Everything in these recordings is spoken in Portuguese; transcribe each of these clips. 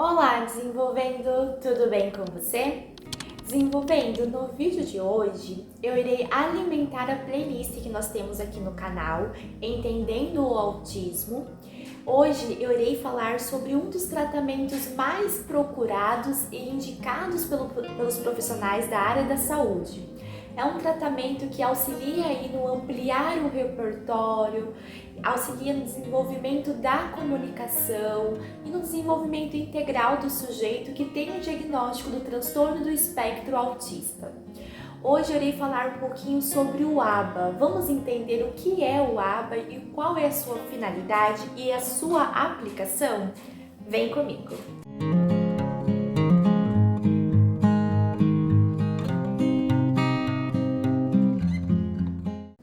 Olá, desenvolvendo, tudo bem com você? Desenvolvendo, no vídeo de hoje eu irei alimentar a playlist que nós temos aqui no canal, Entendendo o Autismo. Hoje eu irei falar sobre um dos tratamentos mais procurados e indicados pelos profissionais da área da saúde. É um tratamento que auxilia aí no ampliar o repertório, auxilia no desenvolvimento da comunicação e no desenvolvimento integral do sujeito que tem o diagnóstico do transtorno do espectro autista. Hoje eu irei falar um pouquinho sobre o ABA. Vamos entender o que é o ABA e qual é a sua finalidade e a sua aplicação? Vem comigo!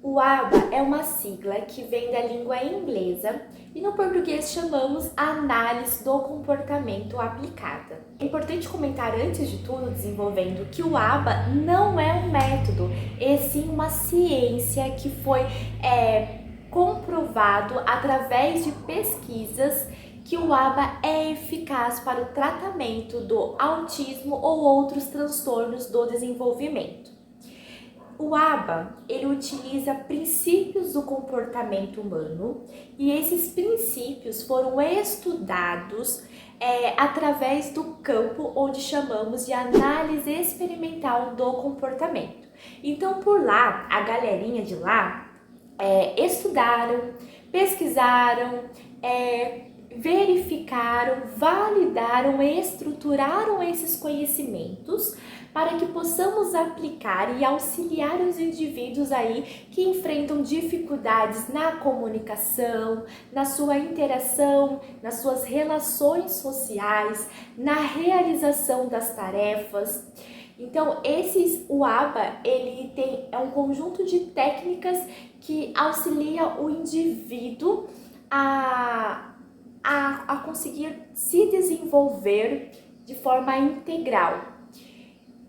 O ABA é uma sigla que vem da língua inglesa e no português chamamos Análise do Comportamento Aplicada. É importante comentar antes de tudo, desenvolvendo, que o ABA não é um método, e sim uma ciência que foi comprovado através de pesquisas que o ABA é eficaz para o tratamento do autismo ou outros transtornos do desenvolvimento. O ABA, ele utiliza princípios do comportamento humano e esses princípios foram estudados através do campo onde chamamos de análise experimental do comportamento. Então, por lá, a galerinha de lá estudaram, pesquisaram, verificaram, validaram e estruturaram esses conhecimentos para que possamos aplicar e auxiliar os indivíduos aí que enfrentam dificuldades na comunicação, na sua interação, nas suas relações sociais, na realização das tarefas. Então, o ABA, é um conjunto de técnicas que auxilia o indivíduo a conseguir se desenvolver de forma integral.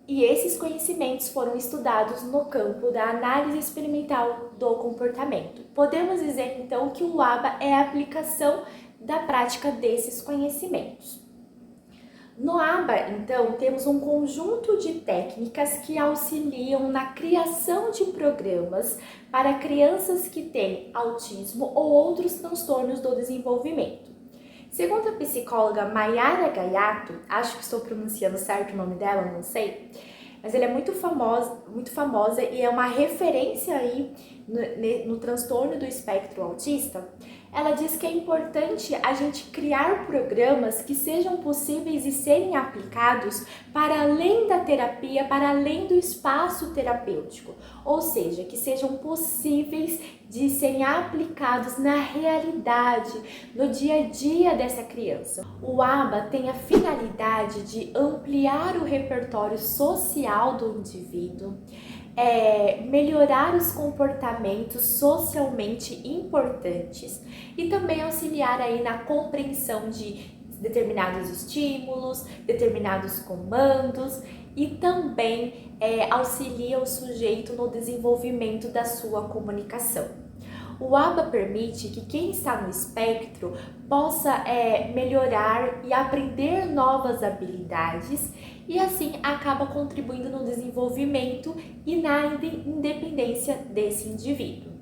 E esses conhecimentos foram estudados no campo da análise experimental do comportamento. Podemos dizer, então, que o ABA é a aplicação da prática desses conhecimentos. No ABA, então, temos um conjunto de técnicas que auxiliam na criação de programas para crianças que têm autismo ou outros transtornos do desenvolvimento. Segundo a psicóloga Mayara Gaiato, acho que estou pronunciando certo o nome dela, não sei, mas ela é muito famosa e é uma referência aí no transtorno do espectro autista. Ela diz que é importante a gente criar programas que sejam possíveis de serem aplicados para além da terapia, para além do espaço terapêutico, ou seja, que sejam possíveis de serem aplicados na realidade, no dia a dia dessa criança. O ABA tem a finalidade de ampliar o repertório social do indivíduo, melhorar os comportamentos socialmente importantes e também auxiliar aí na compreensão de determinados estímulos, determinados comandos e também auxilia o sujeito no desenvolvimento da sua comunicação. O ABA permite que quem está no espectro possa melhorar e aprender novas habilidades e assim acaba contribuindo no desenvolvimento e na independência desse indivíduo.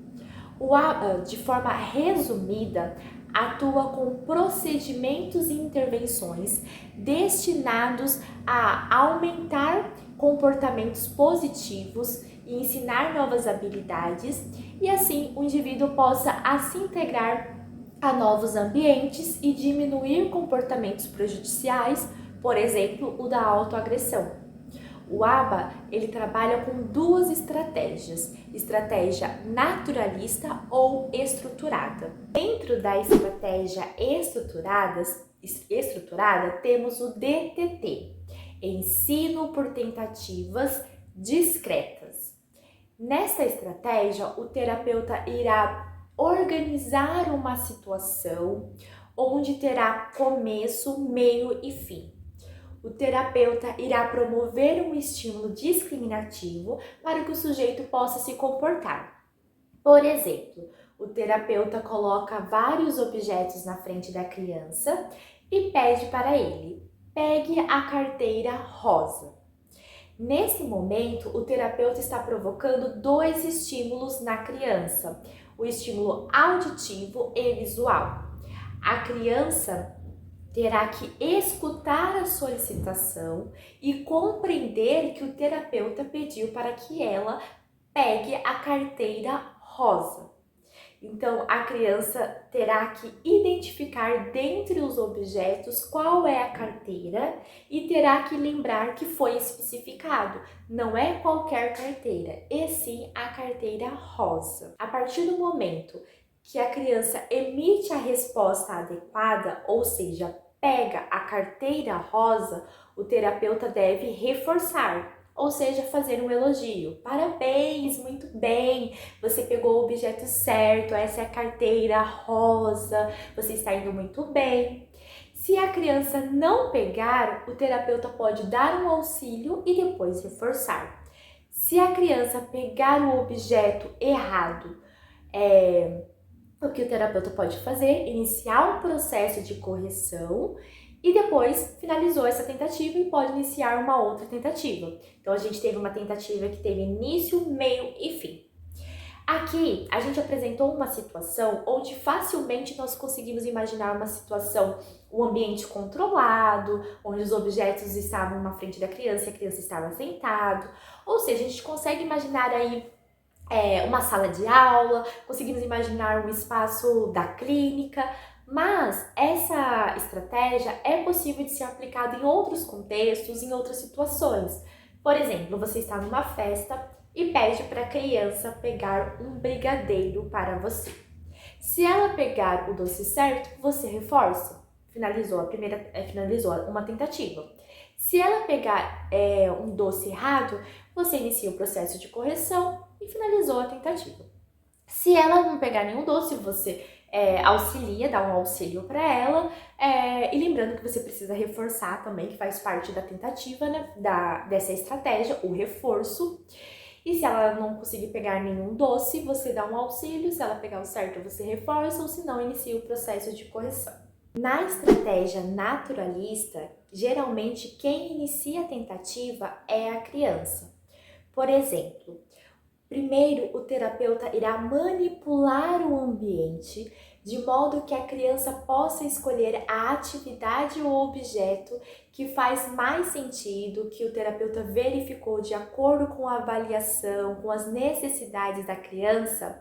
O ABA, de forma resumida, atua com procedimentos e intervenções destinados a aumentar comportamentos positivos e ensinar novas habilidades e assim o indivíduo possa se integrar a novos ambientes e diminuir comportamentos prejudiciais, por exemplo, o da autoagressão. O ABA, ele trabalha com duas estratégias, estratégia naturalista ou estruturada. Dentro da estratégia estruturada temos o DTT, ensino por tentativas discretas. Nessa estratégia, o terapeuta irá organizar uma situação onde terá começo, meio e fim. O terapeuta irá promover um estímulo discriminativo para que o sujeito possa se comportar. Por exemplo, o terapeuta coloca vários objetos na frente da criança e pede para ele: pegue a carteira rosa. Nesse momento, o terapeuta está provocando dois estímulos na criança, o estímulo auditivo e visual. A criança terá que escutar a solicitação e compreender que o terapeuta pediu para que ela pegue a carteira rosa. Então, a criança terá que identificar dentre os objetos qual é a carteira e terá que lembrar que foi especificado. Não é qualquer carteira, e sim a carteira rosa. A partir do momento que a criança emite a resposta adequada, ou seja, pega a carteira rosa, o terapeuta deve reforçar. Ou seja, fazer um elogio. Parabéns, muito bem, você pegou o objeto certo, essa é a carteira rosa, você está indo muito bem. Se a criança não pegar, o terapeuta pode dar um auxílio e depois reforçar. Se a criança pegar o objeto errado, o que o terapeuta pode fazer? Iniciar um processo de correção e depois finalizou essa tentativa e pode iniciar uma outra tentativa. Então, a gente teve uma tentativa que teve início, meio e fim. Aqui, a gente apresentou uma situação onde facilmente nós conseguimos imaginar uma situação, um ambiente controlado, onde os objetos estavam na frente da criança e a criança estava sentada. Ou seja, a gente consegue imaginar aí uma sala de aula, conseguimos imaginar o espaço da clínica, mas essa estratégia é possível de ser aplicada em outros contextos, em outras situações. Por exemplo, você está numa festa e pede para a criança pegar um brigadeiro para você. Se ela pegar o doce certo, você reforça. Finalizou uma tentativa. Se ela pegar um doce errado, você inicia o processo de correção e finalizou a tentativa. Se ela não pegar nenhum doce, você auxilia, dá um auxílio para ela, e lembrando que você precisa reforçar também, que faz parte da tentativa, né, dessa estratégia, o reforço. E se ela não conseguir pegar nenhum doce, você dá um auxílio, se ela pegar o certo, você reforça, ou se não, inicia o processo de correção. Na estratégia naturalista, geralmente quem inicia a tentativa é a criança. Por exemplo, primeiro o terapeuta irá manipular o ambiente de modo que a criança possa escolher a atividade ou objeto que faz mais sentido, que o terapeuta verificou de acordo com a avaliação, com as necessidades da criança,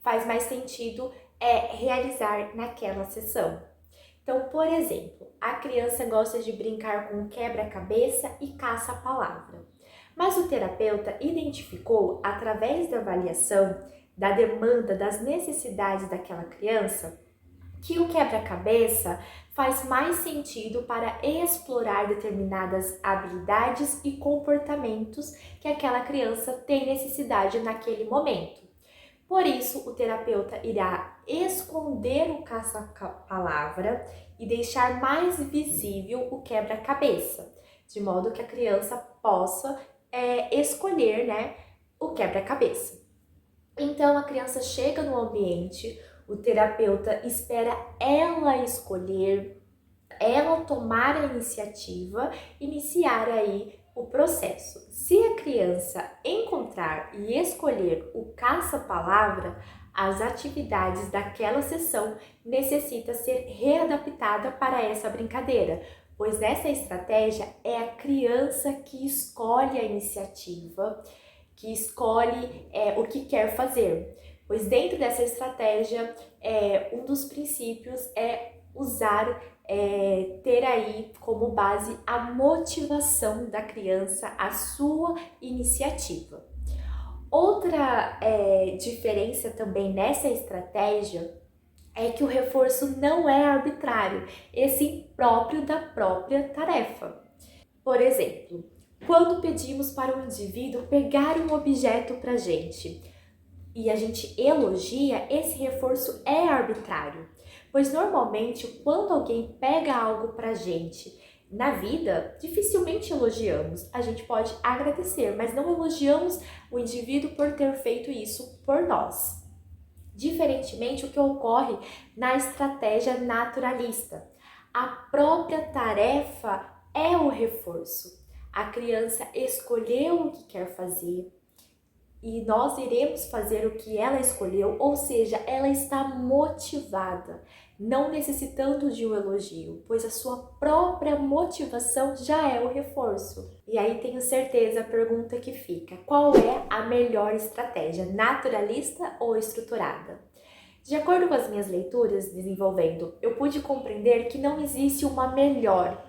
faz mais sentido realizar naquela sessão. Então, por exemplo, a criança gosta de brincar com quebra-cabeça e caça-palavra. Mas o terapeuta identificou, através da avaliação, da demanda, das necessidades daquela criança, que o quebra-cabeça faz mais sentido para explorar determinadas habilidades e comportamentos que aquela criança tem necessidade naquele momento. Por isso, o terapeuta irá esconder o caça-palavra e deixar mais visível o quebra-cabeça, de modo que a criança possa escolher, né, o quebra-cabeça. Então, a criança chega no ambiente, o terapeuta espera ela escolher, ela tomar a iniciativa, iniciar aí o processo. Se a criança encontrar e escolher o caça-palavra, as atividades daquela sessão necessitam ser readaptada para essa brincadeira, pois nessa estratégia é a criança que escolhe a iniciativa, que escolhe o que quer fazer. Pois dentro dessa estratégia, um dos princípios é usar, ter aí como base a motivação da criança, a sua iniciativa. Outra diferença também nessa estratégia é que o reforço não é arbitrário, e sim próprio da própria tarefa. Por exemplo, quando pedimos para um indivíduo pegar um objeto para a gente e a gente elogia, esse reforço é arbitrário, pois normalmente quando alguém pega algo para a gente na vida, dificilmente elogiamos. A gente pode agradecer, mas não elogiamos o indivíduo por ter feito isso por nós. Diferentemente, o que ocorre na estratégia naturalista. A própria tarefa é o reforço. A criança escolheu o que quer fazer e nós iremos fazer o que ela escolheu, ou seja, ela está motivada, não necessitando de um elogio, pois a sua própria motivação já é o reforço. E aí tenho certeza a pergunta que fica: qual é a melhor estratégia, naturalista ou estruturada? De acordo com as minhas leituras desenvolvendo, eu pude compreender que não existe uma melhor,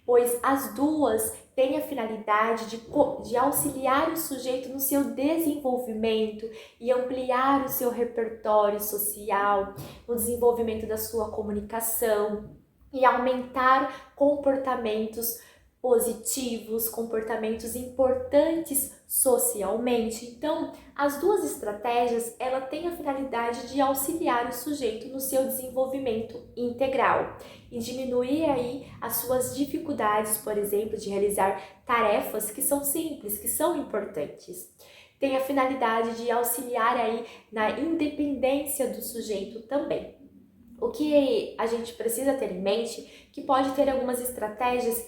pois as duas têm a finalidade de auxiliar o sujeito no seu desenvolvimento e ampliar o seu repertório social, no desenvolvimento da sua comunicação e aumentar comportamentos positivos, comportamentos importantes socialmente. Então, as duas estratégias, ela tem a finalidade de auxiliar o sujeito no seu desenvolvimento integral e diminuir aí as suas dificuldades, por exemplo, de realizar tarefas que são simples, que são importantes. Tem a finalidade de auxiliar aí na independência do sujeito também. O que a gente precisa ter em mente que pode ter algumas estratégias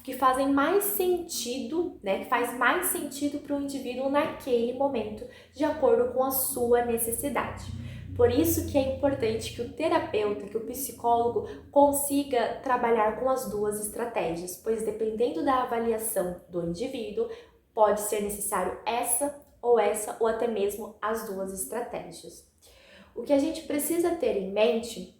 que fazem mais sentido, né? Que faz mais sentido para o indivíduo naquele momento, de acordo com a sua necessidade. Por isso que é importante que o terapeuta, que o psicólogo consiga trabalhar com as duas estratégias, pois dependendo da avaliação do indivíduo, pode ser necessário essa, ou até mesmo as duas estratégias. O que a gente precisa ter em mente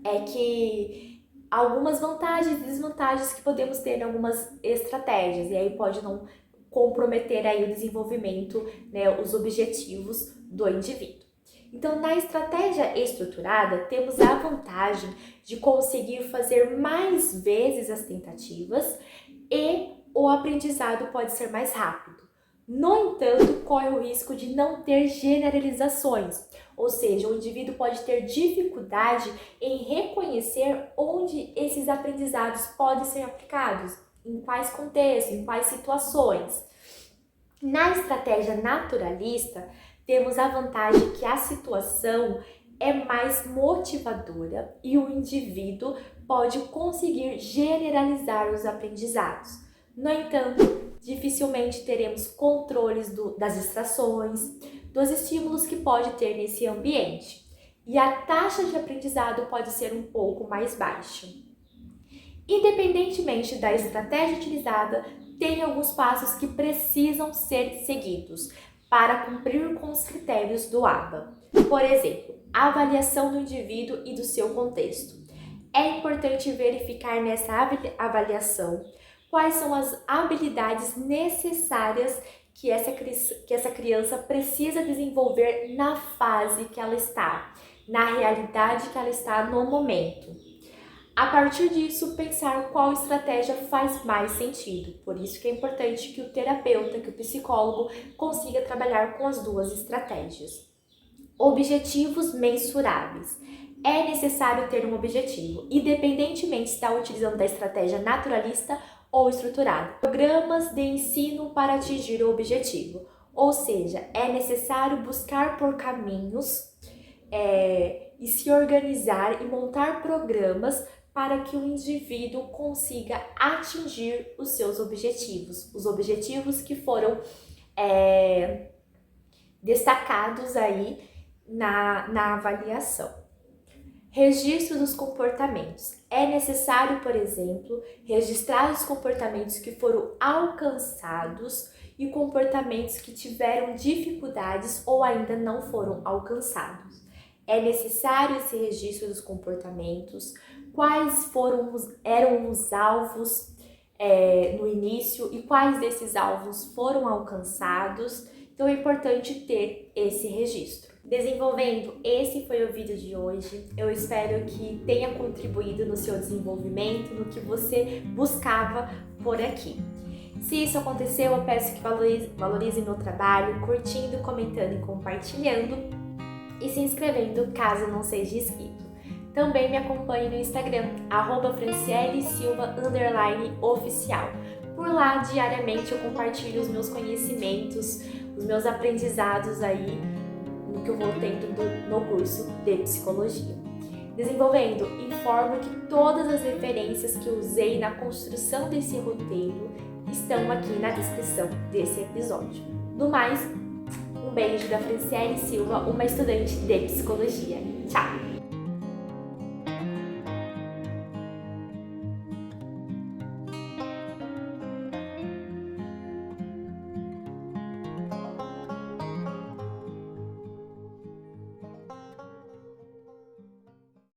é que algumas vantagens e desvantagens que podemos ter em algumas estratégias, e aí pode não comprometer aí o desenvolvimento, né, os objetivos do indivíduo. Então, na estratégia estruturada, temos a vantagem de conseguir fazer mais vezes as tentativas e o aprendizado pode ser mais rápido. No entanto, corre o risco de não ter generalizações, ou seja, o indivíduo pode ter dificuldade em reconhecer onde esses aprendizados podem ser aplicados, em quais contextos, em quais situações. Na estratégia naturalista, temos a vantagem que a situação é mais motivadora e o indivíduo pode conseguir generalizar os aprendizados. No entanto, dificilmente teremos controles das distrações, dos estímulos que pode ter nesse ambiente. E a taxa de aprendizado pode ser um pouco mais baixa. Independentemente da estratégia utilizada, tem alguns passos que precisam ser seguidos para cumprir com os critérios do ABA. Por exemplo, a avaliação do indivíduo e do seu contexto. É importante verificar nessa avaliação quais são as habilidades necessárias que essa criança precisa desenvolver na fase que ela está, na realidade que ela está no momento. A partir disso, pensar qual estratégia faz mais sentido. Por isso que é importante que o terapeuta, que o psicólogo consiga trabalhar com as duas estratégias. Objetivos mensuráveis. É necessário ter um objetivo, independentemente se está utilizando da estratégia naturalista ou estruturada. Programas de ensino para atingir o objetivo, ou seja, é necessário buscar por caminhos e se organizar e montar programas para que o indivíduo consiga atingir os seus objetivos, os objetivos que foram destacados aí na avaliação. Registro dos comportamentos. É necessário, por exemplo, registrar os comportamentos que foram alcançados e comportamentos que tiveram dificuldades ou ainda não foram alcançados. É necessário esse registro dos comportamentos, quais eram os alvos no início e quais desses alvos foram alcançados. Então é importante ter esse registro. Desenvolvendo, esse foi o vídeo de hoje. Eu espero que tenha contribuído no seu desenvolvimento, no que você buscava por aqui. Se isso aconteceu, eu peço que valorize meu trabalho, curtindo, comentando e compartilhando e se inscrevendo caso não seja inscrito. Também me acompanhe no Instagram, @francielesilva_oficial. Por lá, diariamente, eu compartilho os meus conhecimentos, os meus aprendizados aí, no que eu vou tendo no curso de psicologia. Desenvolvendo, informo que todas as referências que usei na construção desse roteiro estão aqui na descrição desse episódio. No mais, um beijo da Franciele Silva, uma estudante de psicologia. Tchau!